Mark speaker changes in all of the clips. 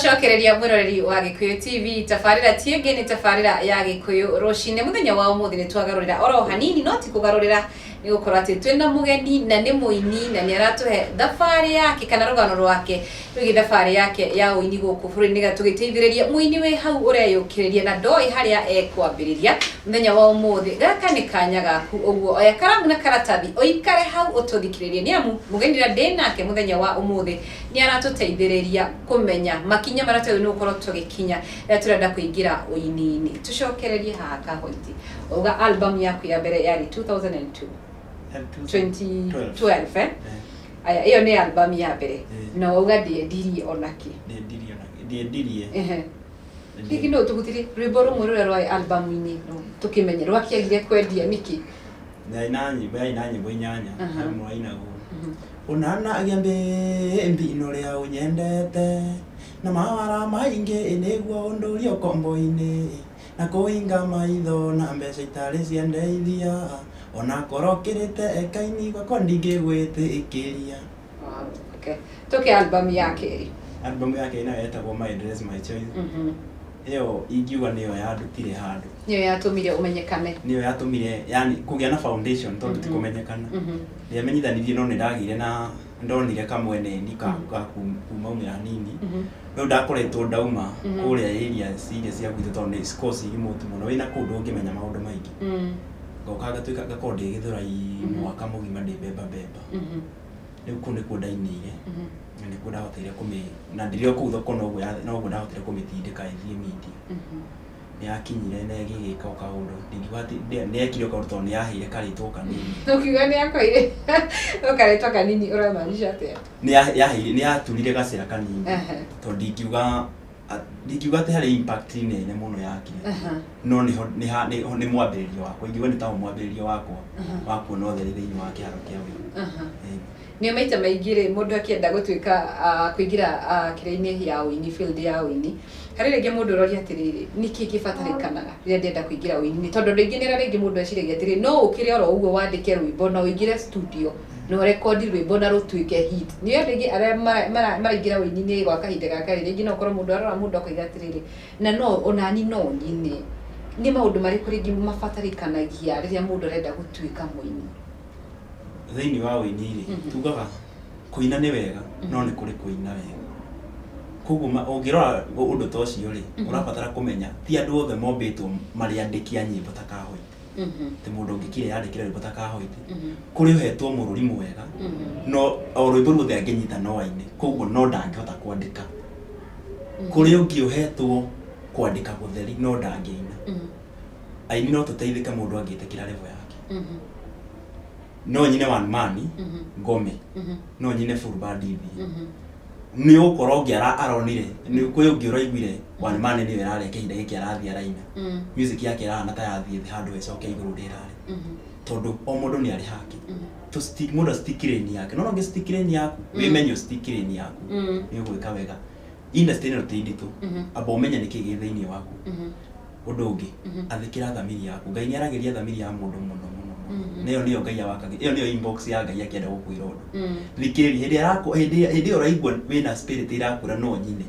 Speaker 1: Twacokereria mwiroreri wa Gikuyu TV tafarira tienge ni tafarira ya Gikuyu roshine muthenya wa umuthi ni twagarurira oro hanini no ti kugarurira ni gukora ati twina mugeni na ni muini na ni aratuhe thabarĩ yake kana rugano rwake rwigi thabarĩ yake ya uini guku bururi gatugiteithiriria muini we hau ureyukiriria na ndoi haria ekwambiriria muthenya wa umuthi gaka ni kanya gaku uguo oya karamu na karatathi oikare hau ututhikiririe ni amu mugeni ra nake muthenya wa umuthi ni aratuteithiriria kumenya makinya maratu ni ukorwo tugikinya turenda kuingira uini-ini tucokererie haha Kahoiti uga album yaku ya mbere yari 2002 2012 aya iyo ni album ya mbere no uga ndiendirie onaki
Speaker 2: ndiendirie
Speaker 1: hiki no tugutiri rwimbo rumwe ruria rwa album-ini tukimenye rwakiagire kwendia niki
Speaker 2: na nyimbo inyanya hamwe ainago unana agiambe mbino ria unyendete na mawara maingi iniguo undurio kombo-ini na kuinga maitho na mbeca itari ciandeithia ona korokirite ekaini gwa ndigigwitikiria.
Speaker 1: Okay, toke album yake
Speaker 2: ina yetagwo My Dress My Choice. Iyo ingiuga niyo yandutire handu,
Speaker 1: niyo yatumire umenyekane,
Speaker 2: niyo yatumire yani kugia na foundation tondu ti kumenyekana. Ndiamenyithanirie no nindagire na ndonire kamwene ni ka kuma umira nini no ndakoretwo ndauma kuria area ciria cia gwitũ tondu ni course iri mutu muno wina kundu ngimenya maundu maingi ngokaga tuika gakonde githurai mwaka mugima ndi beba ni kunde kudainire ni kudahotire kumi na ndirio ku thoko no kudahotire kumitindika ithie media ni akinyire na gigika kaundu ndingwati ni ekire kaundu tondu ni yahire karitwo kanini
Speaker 1: ukiuga ni akoire ukaritwo kanini uramanisha atia
Speaker 2: ni yahire ni yaturire gacira kanini tondu ndingiuga ati hari impact nene muno yake no ni mwambiririo wakwa ingiuga ni tawo mwambiririo wakwa wa kuona utheri thiini wa kiharo kia wĩra
Speaker 1: ni maita maingire mundu akienda gutuika kuingira kire-ini ya uini field ya uini hari rege mundu rori atiriri niki kibatarikanaga ria ndenda kuingira uini tondu ringi ni rege mundu aciragia atiriri no ukire oro uguo wandike rwimbo na uingire studio no record rwimbo na rutuike hit ni rege aria maraingira uini-ini gwa kahinda gaka ringi no korwo mundu arora mundu akoiga atiriri na no onani no nyine ni maundu mariku ringi mabatarikanagia riria mundu arenda gutuika muini
Speaker 2: thiini wa uini tugaga kuina ni wega no ni kuri kuina wega kuguma ungirora undu ta ucio ri urabatara kumenya ti andu othe mombitwo mari andikia nyimbo ta Kahoiti ti mundu ngikire yandikira nyimbo ta Kahoiti kuri uhetwo mururi mwega no o rwimbo ruothe anginyita no aine koguo no ndangihota kwandika kuri ungi uhetwo kwandika gutheri no ndangiina aini no tuteithike mundu angitikira level yake no nyine one man ngome no nyine full band hivi ni ukoro ngiara aronire ni kuyo ngiraiguire one man ni werare kihinda giki arathi araina music yake irahana ta yathie handu ecoke iguru ndirare tondu o mundu ni ari hake to stick mundu stickireni yake no ngi stickireni yaku wimenyo stickireni yaku ni ugwika wega industry no tinditu abo umenya niki gi thiini waku undu ungi athikira thamiri yaku Ngai ni arageria thamiri ya mundu muno niyo Ngai awakaga iyo niyo inbox ya Ngai akienda gukwira undu thikiri hindi uraigwa wina spirit irakura no nyine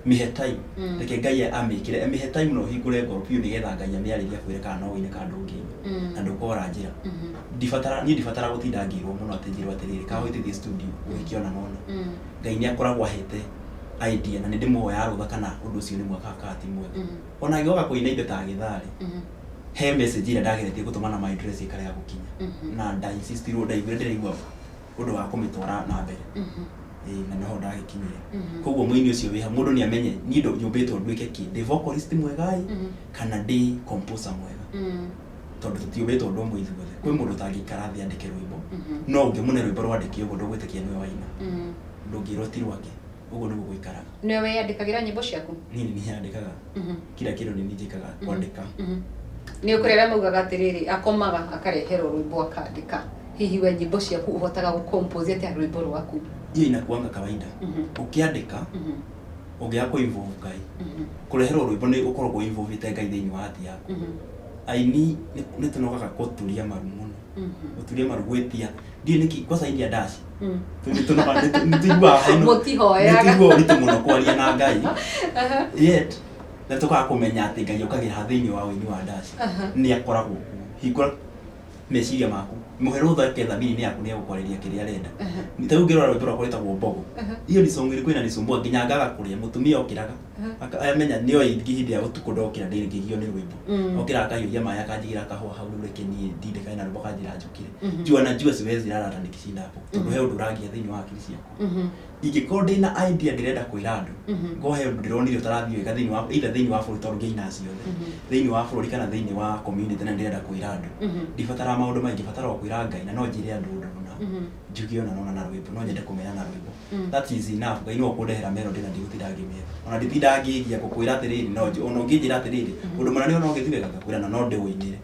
Speaker 2: mihe time reke Ngai amikire mihe time no hingure ngoro piu nigetha Ngai amiariria kwire kana no wine kandu ngi na ndukora njira ndibatara gutinda ngirwo muno atinjirwo atiriri Kahoiti the studio ugikiona mono Ngai ni akoragwo ahete idea na ndimwoya arutha kana undu ucio ni mwaka kati mwega ona ngioka kuina indo ta githari he message ira ndageretie gutuma na My Dress ikare ya gukinya na nda insist ro ndaigwe ndirigwa undu wa kumitwara na mbere na no ndagikinyire koguo muini ucio wi ha mundu ni amenye ni ndo nyumbitwo ndwike ki ndi vocalist mwega kana ndi composer mwega tondu tutiumbitwo ndo mwithi gothe kwi mundu tangikara thi andike rwimbo no ngimune rwimbo rwandike uguo ndugwitikia niwe waina ndungiroti rwake uguo niwe gwikara
Speaker 1: niwe yandikagira nyimbo ciaku
Speaker 2: ni yandikaga kila kindu ni njikaga kwandika
Speaker 1: ni ukurera maugaga atiriri akomaga akareherwo rwimbo akandika hihi we nyimbo ciaku uhotaga gucompose atia rwimbo rwaku
Speaker 2: iyo inakuanga kawaida ukiandika ungia ku involve Ngai kureherwo rwimbo ni ukoragwo involve Ngai thiini wa hati yaku aini ni tunogaga kuturia maru muno uturia maru gwetia ndiye niki kwa saidi ya dash tunataka ndigwa haino
Speaker 1: mutihoyaga
Speaker 2: ndigwa uri tumuno kwaria na Ngai yet natuka kumenya ati Ngai ukagira thiini wa wini wa dash ni akoragwo hingura meciria maku muheru thake thamini ni yaku ni gukwareria kiria arenda nitaugirwa rwimbo rwa kwetagwo mbogo iyo ni song ilikuwa inanisumbua nginya ngaga kuria mutumia okiraga amenya niyo ingi hindi ya utuko ndokira ndiri ngigio ni rwimbo okira akahiuria maya kanjigira kahwa hau reke ni ndinde kana rwimbo kanjira njukire jua na jua siwezi rara nikishinda hapo tondu he undu rangia thiini wa akili ciaku ingĩkorwo ndĩna idea ndĩrenda kwĩra andũ ngohe ũndũ ndĩronire ũtarathiĩ wega thĩinĩ wa either thĩinĩ wa bũrũri tondũ ngĩina ciothe thĩinĩ wa bũrũri kana thĩinĩ wa community na ndĩrenda kwĩra andũ ndibatara maũndũ maingĩ batara kwĩra Ngai na no njĩre andũ ũndũ na njuge ona na rwĩmbo no nyende kũmera na rwĩmbo that is enough Ngai no kũndehera melody na ndigũtinda ngĩmĩetha ona nditinda ngĩgia gũkwĩra atĩrĩrĩ no ona ũngĩnjĩra atĩrĩrĩ ũndũ mũna nĩ ona ũgĩthiĩ wega ngakwĩra na no ndĩwĩinĩre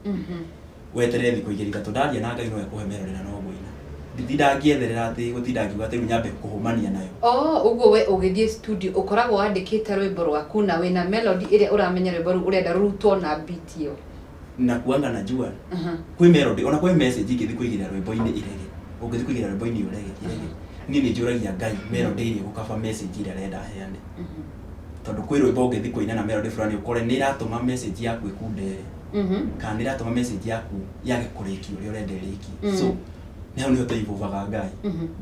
Speaker 2: weterere thikũ igĩrĩ ithatũ ndaria na Ngai no ekũhe melody na no gwĩina nditinda ngĩetherera atĩ gũtinda ngiuga atĩ nyambe kũhũmania nayo
Speaker 1: uguo we ũgĩthiĩ studio ũkoragwo wandĩkĩte rwĩmbo rwaku na wĩna melody ĩrĩa ũramenya rwĩmbo rũu ũrenda rũrutwo na beat ĩyo
Speaker 2: na kuanga na jua kwĩ melody ona kwĩ message ingĩthiĩ kũigĩrĩra rwĩmbo-inĩ irege ũngĩthiĩ kũigĩrĩra rwĩmbo-inĩ irege niĩ nĩ njũragia Ngai melody ĩrĩa gũkaba message ĩrĩa arenda heane tondũ kwĩ rwĩmbo ũngĩthiĩ kũina na melody fulani ũkore nĩ ĩratũma message yaku ĩkundere kana nĩ ĩratũma message yaku yage kũrĩkia ũrĩa ũrenda ĩrĩkie so nĩ hau nĩho tũivovaga Ngai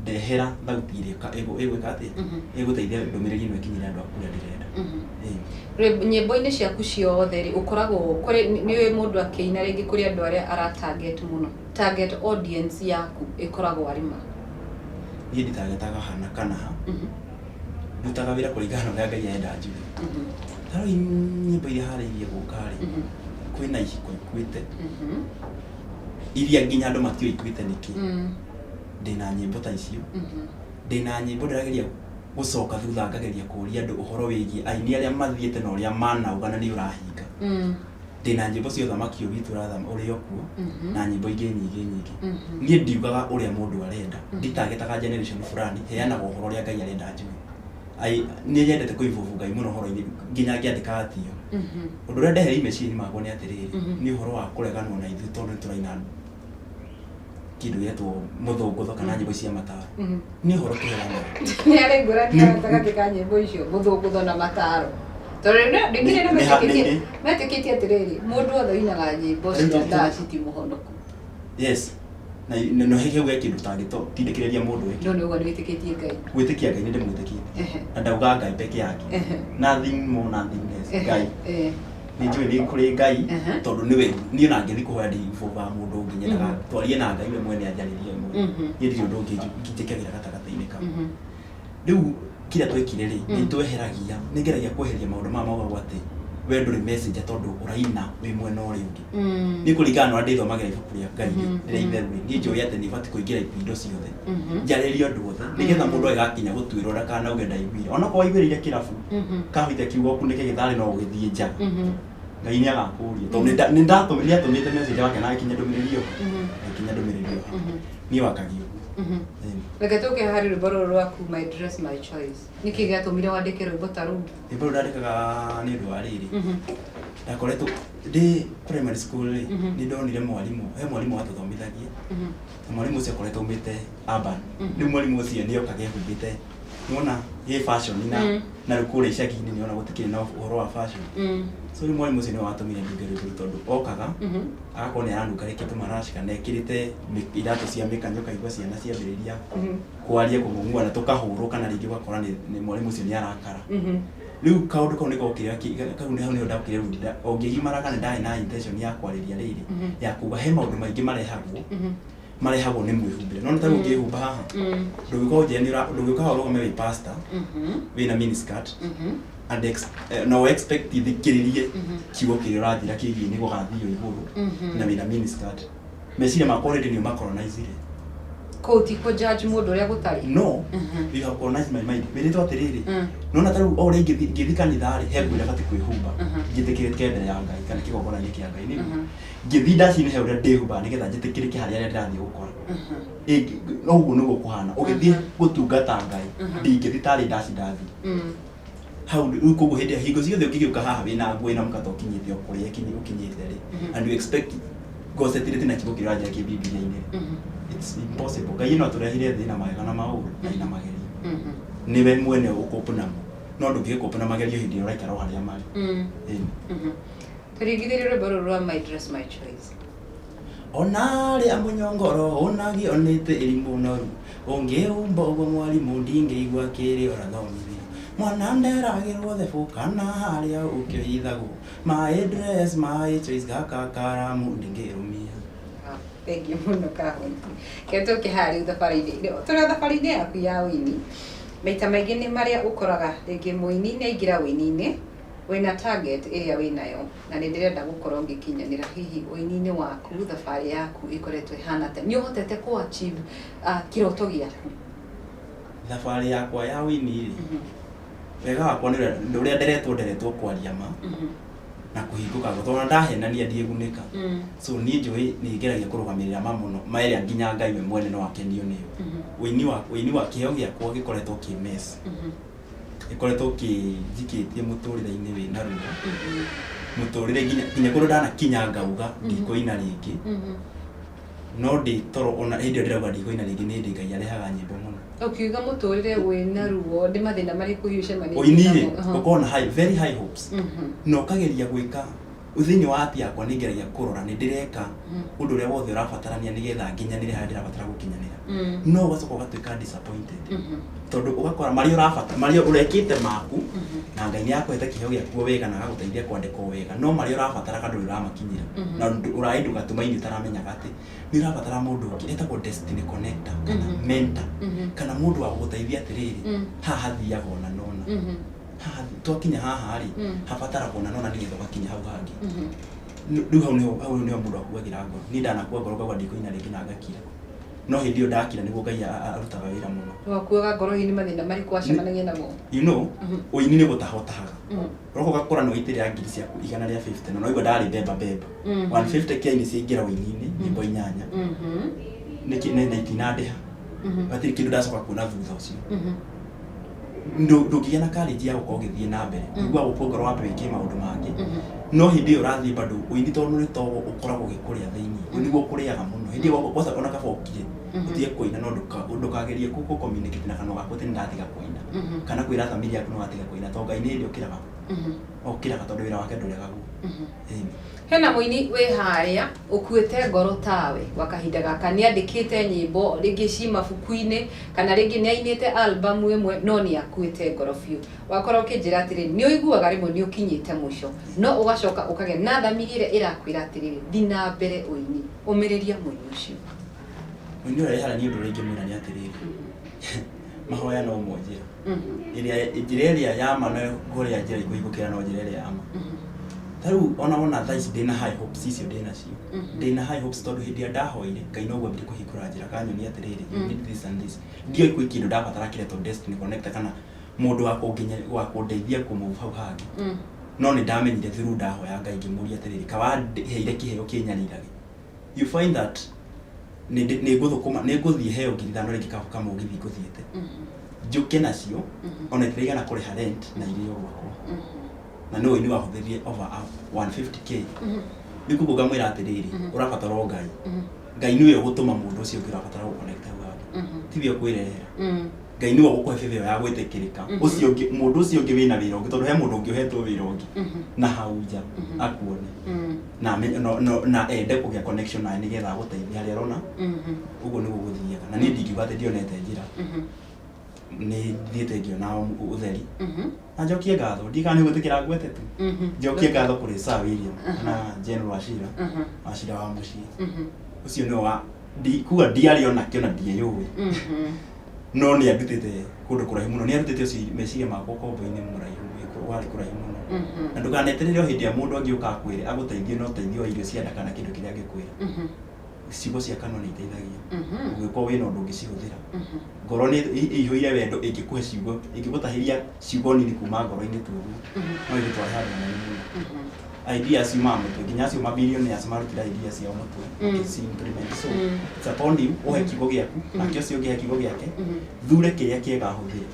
Speaker 2: ndehera thauti ĩrĩa ĩgwĩka atĩa ĩgũteithia ndũmĩrĩri ĩno ĩkinyĩre andũ aku ũrĩa ndĩrenda
Speaker 1: nyĩmbo-inĩ ciaku ciothe rĩ ũkoragwo nĩ mũndũ akĩina rĩngĩ kũrĩ andũ arĩa aratarget mũno target audience yaku ĩkoragwo arĩ ma
Speaker 2: niĩ nditargetaga hana kana ha ndutaga wĩra kũringana na ũrĩa Ngai enda njuge tarĩ nyĩmbo iria harĩirie gũka rĩ kwĩna ihiko ikuĩte iria nginya andũ matio ikuĩte nĩkĩ ndĩna nyĩmbo ta icio ndĩna nyĩmbo ndĩrageria gũcoka thutha ngageria kũria andũ ũhoro wĩgiĩ aini arĩa mathiĩte na ũrĩa manauga na nĩ ũrahinga ndĩna nyĩmbo cia ũthamaki witũ ũrathama ũrĩ okuo na nyĩmbo ingĩ nyingĩ niĩ ndiugaga ũrĩa mũndũ arenda nditagetaga generation fulani heanaga ũhoro ũrĩa Ngai arenda njuge niĩ nyendete kũivovu Ngai mũno ũhoro-inĩ nginya ngĩandĩka atio ũndũ ũrĩa ndehere meciria makwa nĩ atĩrĩrĩ nĩ ũhoro wa kũreganwo na ithuĩ tondũ tũraina kĩndũ gĩetwo mũthũngũtho kana nyĩmbo cia mataro nĩ ũhoro tũheranaga
Speaker 1: nĩ arĩ ngũrani gatagatĩ ka nyĩmbo icio mũthũngũtho na mataro tondũ ndingĩrĩ metĩkĩtie atĩrĩrĩ mũndũ wothe ũinaga nyĩmbo cia ndaci ti mũhonoku
Speaker 2: yes na no hege gwe kindu tangĩtindĩkĩrĩria mũndũ weke
Speaker 1: no nĩ ũguo nĩ wĩtĩkĩtie Ngai
Speaker 2: gwĩtĩkia Ngai nĩ ndĩmwĩtĩkĩtie na ndauga Ngai peke yake nothing more nothing less Ngai nĩ njũĩ nĩ kũrĩ Ngai tondũ nĩwe niĩ ona ngĩthiĩ kũhoya ndĩvovaga mũndũ ũngĩ nyendaga twarie na Ngai we mwene anjarĩrie ĩmwe niĩ ndirĩ ũndũ ũngĩ njĩkagĩra gatagatĩ-inĩ kau rĩu kĩrĩa twekire rĩ nĩ tweheragia nĩ ngeragia kweheria maũndũ maya maugagwo atĩ we ndũrĩ message tondũ ũraina wĩ mwena ũrĩa ũngĩ nĩ kũringana na ũrĩa ndĩthomagĩra ibuku rĩa Ngai rĩrĩa itherũ niĩ njũĩ atĩ nĩ ibatiĩ kũingĩra indo ciothe njarĩrie andũ othe nĩgetha mũndũ agakinya gũtuĩrwo ndakanauge ndaiguire ona korwo waiguĩrĩire kĩrabu kahũithia kiugo ku nĩkĩ gĩtharĩ no ũgĩthiĩ nja Ngai nĩ agakũria tondũ nĩ atũmĩte message wake na akinya ndũmĩrĩri ĩyo akinya ndũmĩrĩri ĩyo niĩ wakagio
Speaker 1: reke tũke harĩ rwĩmbo rũrũ rwaku my dress my choice nĩkĩ gĩatũmire wandĩke rwĩmbo ta rũu
Speaker 2: rwĩmbo rũu ndandĩkaga nĩ ũndũ wa rĩrĩ ndakoretwo ndĩ primary school rĩ nĩ ndonire mwarimũ he mwarimũ watũthomithagia na mwarimũ ũcio akoretwo aumĩte urban rĩu mwarimũ ũcio nĩ okaga ehumbĩte nĩwona gĩ fashion na rĩu kũrĩa icagi-inĩ nĩwona gũtikĩrĩ na ũhoro wa fashion so rĩu mwarimũ ũcio nĩwe watũmire ndunge rwĩmbo tondũ okaga agakorwo nĩ aranunga tũmaraci kana ekĩrĩte iratũ cia mĩkanyo kaigua ciana ciambĩrĩria kwaria kũng'ung'ua na tũkahũrwo kana rĩngĩ ũgakora nĩ mwarimũ ũcio nĩ arakara rĩu kaũndũ kau nĩgokire kau nĩ hau nĩho ndakire rũndinda ũngĩgimaraga nĩ ndarĩ na intention ya kwarĩria rĩrĩ ya kuga he maũndũ maingĩ marehagwo nĩ mwĩhumbĩre no ta ũngĩhumba haha ndũgĩũkaga ũrũgame wĩ pastor wĩna miniskirt and no expect thikĩrĩrie kiugo kĩrĩa ũrathira kĩgiĩ nĩ gũgathio igũrũ na wĩna miniskirt meciria makwa already nĩ macolonizire
Speaker 1: koti ko judge mũndũ ũrĩa gũtarĩ
Speaker 2: no you have colonized my mind wĩrĩtwo atĩrĩrĩ nona ta rĩu o ũrĩa ingĩthiĩ kanitha rĩ he ngwĩra batiĩ kwĩhumba njĩtĩkĩrĩke mbere ya Ngai kana kĩgongona-inĩ kĩa Ngai nĩ ngĩthiĩ ndaci-inĩ he ũrĩa ndĩhumbaga nĩgetha njĩtĩkĩrĩke harĩa arĩa ndĩrathiĩ gũkora ũguo nĩguo kũhana ũgĩthiĩ gũtungata Ngai ndingĩthiĩ tarĩ ndaci ndathiĩ hau rĩu koguo hĩndĩ hingo ciothe ũngĩgĩũka haha wĩna nguo ĩna mũkata ũkinyĩte o kũrĩa ũkinyĩte rĩ and you expect gocetire tina kigo kiraje ki Biblia-inĩ it's impossible Ngai no turehire thina magega na maũru na ina magerio niwe mwene ũkũpũ namo no ndũngĩkũpũ na magerio hĩndĩ ĩrĩa ũraikara harĩa marĩ
Speaker 1: turigithĩrie rwĩmbo rũrũ rwa My Dress My Choice
Speaker 2: onarĩ amunyongoro onagionete ĩrimũ noru ũngĩumba ũguo mwarimũ ndingĩigua kĩrĩ orathomithio mwana nderagĩrwo thebu kana harĩa ũkĩhithagwo My Dress My Choice gaka karamu ndingĩrũmia
Speaker 1: thank you muno Kahonti keto kĩharĩ thabarĩ-inĩ tũrĩ thabarĩ-inĩ yaku ya ũini maita maingĩ nĩ marĩa ũkoraga rĩngĩ mũini nĩ aingĩra ũini-inĩ wĩna target ĩrĩa wĩnayo na nĩ ndĩrenda gũkorwo ngĩkinyanĩra hihi ũini-inĩ waku thabarĩ yaku ĩkoretwo ĩhana atĩa nĩ ũhotete kũ achieve kĩroto gĩaku
Speaker 2: thabarĩ yakwa ya ũini wega wakwa nĩ ũrĩa nderetwo kwaria ma na kũhingũka tondũ ndahenania ndiegunĩka so niĩ njũĩ nĩ ngeragia kũrũgamĩrĩra mũno maĩrĩa nginya Ngai we mwene no akenio nĩyo ũini wa kĩheo gĩakwa gĩkoretwo kĩ mess ikoretwo kĩnjikĩtie mũtũrĩre-inĩ wĩna ruo mũtũrĩre nginya kũrĩa ndanakinya ngauga ndikũina rĩngĩ no ndĩ toro ona hĩndĩ ĩyo ndĩrauga ndikũina rĩngĩ nĩ ndĩ Ngai arehaga nyĩmbo mũno
Speaker 1: ukiuga mũtũrĩre wĩna ruo ndĩ mathĩna marĩkũ hiũ ũcemanĩtie
Speaker 2: ũini-rĩ ũkorwo na very high hopes na ũkageria gwĩka thĩinĩ wa app yakwa nĩ ngeragia kũrora nĩ ndĩreka ũndũ ũrĩa wothe ũrabatarania nĩgetha nginyanĩre harĩa ndĩrabatara gũkinyanĩra no ũgacoka ũgatuĩka disappointed tondũ ũgakora marĩa ũrekĩte maku na Ngai nĩ akũhete kĩheo gĩakuo wega na agagũteithia kwandĩka wega no marĩa ũrabatara andũ ũramakinyĩra na ũraĩ ndũgatũma-inĩ ũtaramenyaga atĩ nĩ ũrabatara mũndũ ũngĩ etagwo destiny connector kana mentor kana mũndũ wa gũgũteithia atĩrĩrĩ haha thiaga ona nona twakinya haha-rĩ habataragwo na nona nĩgetha ũgakinya hau hangĩ rĩu hau nĩho mũndũ akuagĩra ngoro niĩ ndanakua ngoro ngauga ndikũina rĩngĩ na ngakira no hĩndĩ ĩyo ndakira nĩguo Ngai arutaga wĩra mũno
Speaker 1: wakuaga ngoro hihi nĩ mathĩna marĩkũ wacemanagia namo
Speaker 2: you know ũini nĩ gũtahotahaga ũroka ũgakora nĩ waitĩrĩra ngiri ciaku 150 na noigua ndarĩ beba 150k nĩ ciaingĩra ũini-inĩ nyĩmbo 8 na itinandeha gũtirĩ kĩndũ ndacoka kuona thutha ũcio ndũngĩgĩa na courage ya gũkorwo ũgĩthiĩ na mbere nĩguo gũkua ngoro wambe wĩkie maũndũ mangĩ no hĩndĩ ĩyo ũrathiĩ bado ũini tondũ nĩ togo ũkoragwo ũgĩkũrĩa thĩinĩ nĩguo ũkũrĩaga mũno hĩndĩ ĩyo ona kaba ũkire ũtige kũina no ndũkagerie communicate na kanua gaku atĩ nĩndatiga kũina kana kwĩra family yaku no watiga kũina tondũ Ngai nĩ hĩndĩ okĩraga tondũ wĩra wake ndũregagu
Speaker 1: hena mũini wĩ harĩa ũkuĩte ngoro tawe gwa kahinda gaka nĩ andĩkĩte nyĩmbo rĩngĩ ci mabuku-inĩ kana rĩngĩ nĩ ainĩte album ĩmwe no nĩ akuĩte ngoro biũ wakorwo ũkĩnjĩra atĩrĩrĩ nĩ ũiguaga rĩmwe nĩ ũkinyĩte mũico no ũgacoka ũkagĩa na thamiri ĩrĩa ĩrakwĩra atĩrĩrĩ thiĩ na mbere ũini ũmĩrĩria mũini ũcio
Speaker 2: mũini ũrĩa rĩhara nĩ ũndũ ũrĩa ingĩmwĩra nĩ atĩrĩrĩ mahoya no mwenjĩra njĩra ĩrĩa yama no kũrĩa njĩra ikũhingũkĩra no njĩra ĩrĩa yama tarĩu ona thaa ici ndĩna high hopes icio ndĩnacio ndĩna high hopes tondũ hĩndĩ ĩrĩa ndahoire Ngai noguo ambire kũhingũra njĩra kanyonia atĩrĩrĩ you need this and this ndiũĩ kwĩ kĩndũ ndabatara kĩretwo destiny connector kana mũndũ wa kũndeithia kũmove hau hangĩ no nĩ ndamenyire through ndahoya Ngai ngĩmũria atĩrĩrĩ kawandeheire kĩheo kĩnyanĩrage you find that nĩ ngũthiĩ heo ngiri ithano rĩngĩ kamũgithi ngũthiĩte njũke nacio ona ĩtiraigana kũrĩha rent na irio gwakwa na no ũini wahũthĩrire over 150k nĩ kuguo ngamwĩra atĩrĩrĩ ũrabatara o Ngai nĩwe ũgũtũma mũndũ ũcio ũngĩ ũrabatara gũconnect hau hangĩ tiwe ũkwĩrehera Ngai nĩwe ũgũkũhe bĩbĩ ĩyo ya gwĩtĩkĩrĩka ũcio ũngĩ mũndũ ũcio ũngĩ wĩna wĩra ũngĩ tondũ he mũndũ ũngĩ ũhetwo wĩra ũngĩ na hau nja akuone na ende kũgĩa connection nawe nĩgetha agũteithia harĩa arona ũguo nĩguo gũthiaga na niĩ ndingiuga atĩ ndionete njĩra nĩ thiĩte ngĩona ũtheri na njokie ngatho ndigana nĩ gwĩtĩkĩra ngwete tu njokie ngatho kũrĩ Sir William na General Wachira wa mũciĩ ũcio nĩwe kuga ndiarĩ ona kĩona ndieyũĩ no nĩ andutĩte kũndũ kũraihu mũno nĩ arutĩte ũcio meciria makwa ũkombo-inĩ mũraihu warĩ kũraihu mũno na ndũkaneterere o hĩndĩ ĩrĩa mũndũ angĩ ũkaga kwĩre agũteithie na ũteithio wa irio cia nda kana kĩndũ kĩrĩa angĩkwĩra ciugo cia kanua nĩ iteithagia ũngĩkorwo wĩna ũndũ ũngĩcihũthĩra ngoro nĩ ĩihũire wendo ĩngĩkũhe ciugo ĩngĩgũtahĩria ciugo nini kuma ngoro-inĩ tu no igũtware handũ hanene mũno ideas ciumaga mũtwe nginya acio mabillionaires marutira ideas ciao mũtwe implement so it's upon you ũhe kiugo gĩaku nake ũcio ũngĩhe kiugo gĩake thure kĩrĩa kĩega ahũthĩre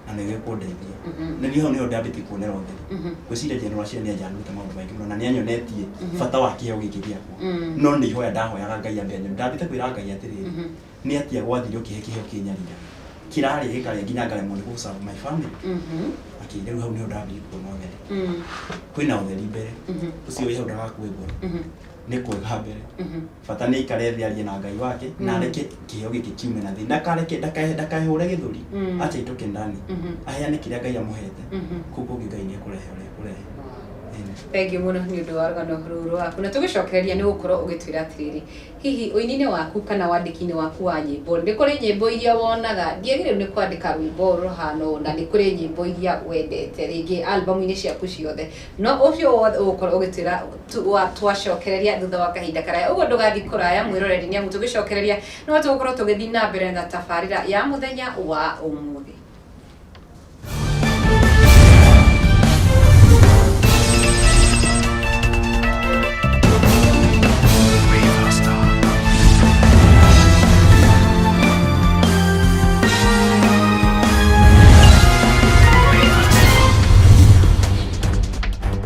Speaker 2: na nä gä kå ndeithia nä gä hau nä ho ndambä tie kuonera å theri gwä ciria General Wachira nä anjanä te maå ndå maingä må no na nä anyonetie bata wa kä heo gä kä gäakwa no nä ihoya ndahoyaga Ngai ambe ndambä te kwä ra Ngai atä rä nä atia gwathire å kä he kä heo kä nyarira kä rarä gä karä nginya ngaremwo nä gå serve my family akä rä u hau nä ho ndambä kuona å theri kwä na å theri mbere å cio wä hau ndagakue ngoro nä kwega mbere bata nä aikare thä arie na Ngai wake na areke kä heo gä kä kiume na thä ndakahå re gä thå ri acha itoke ndani aheane kä rä a Ngai amå hete kå kå ngä Ngai nä ekå rehe å rä ekå rehe
Speaker 1: thengiå må no nä å ndå wa rũgano rũrũ waku na tå gä cokereria nä gå korwo å gä twä ra atä rä rä hihi ũini-inĩ waku kana wandĩki-inĩ waku wa nyĩmbo nĩ kũrĩ nyĩmbo iria wonaga ndiagĩrĩirwo nĩ kwandĩka rwĩmbo rũhana ũũ na nĩ kũrĩ nyĩmbo iria wendete rĩngĩ albamu-inĩ ciaku ciothe no ũcio wothe ũgũkorwo ũgĩtwĩra twacokereria thutha wa kahinda karaya ũguo ndũgathiĩ kũraya mwĩroreri nĩ amu tũgĩcokereria no tũgũkorwo tũgĩthiĩ na mbere na tabarĩra ya mũthenya wa ũmũthĩ.